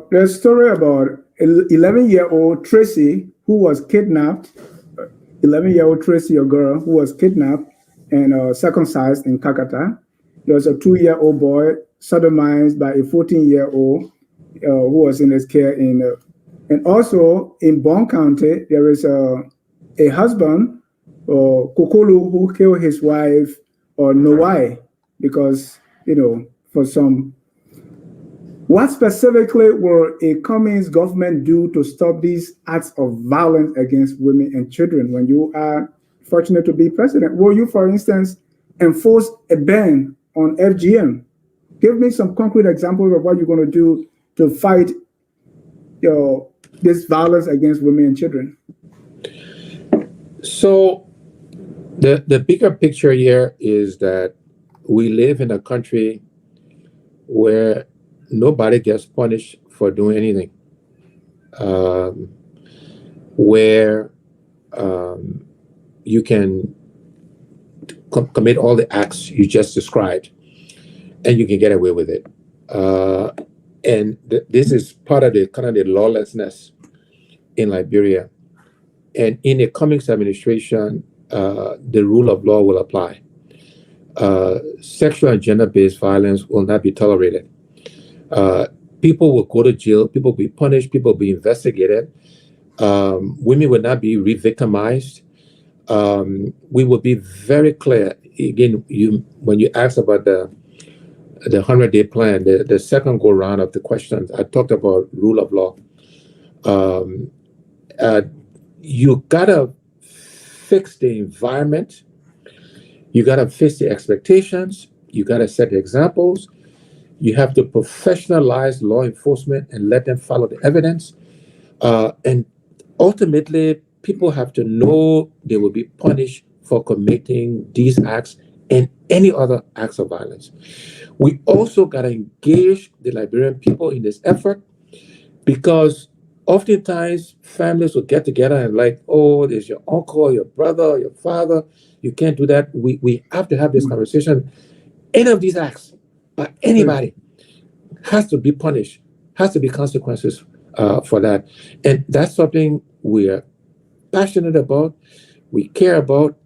there's a story about 11-year-old Tracy who was kidnapped. 11-year-old Tracy, a girl who was kidnapped and circumcised in Calcutta. There was a 2-year-old boy sodomized by a 14-year-old who was in his care and also in Bond County, there is a husband, Kokolu, who killed his wife, or Nowai, because, for some. What specifically will a Cummings government do to stop these acts of violence against women and children when you are fortunate to be president? Will you, for instance, enforce a ban on FGM? Give me some concrete examples of what you're going to do to fight this violence against women and children. So the bigger picture here is that we live in a country where nobody gets punished for doing anything, where you can commit all the acts you just described, and you can get away with it. And this is part of the kind of the lawlessness in Liberia. And in the Cummings administration, the rule of law will apply. Sexual and gender-based violence will not be tolerated. People will go to jail, people will be punished, people will be investigated. Women will not be re-victimized. We will be very clear. Again, when you asked about the 100-day plan, the second go round of the questions, I talked about rule of law. You gotta fix the environment. You gotta fix the expectations. You gotta set the examples. You have to professionalize law enforcement and let them follow the evidence. And ultimately, people have to know they will be punished for committing these acts and any other acts of violence. We also got to engage the Liberian people in this effort, because oftentimes families will get together and like, oh, there's your uncle, your brother, your father. You can't do that. We have to have this conversation. Any of these acts by anybody has to be punished, has to be consequences for that. And that's something we're passionate about, we care about,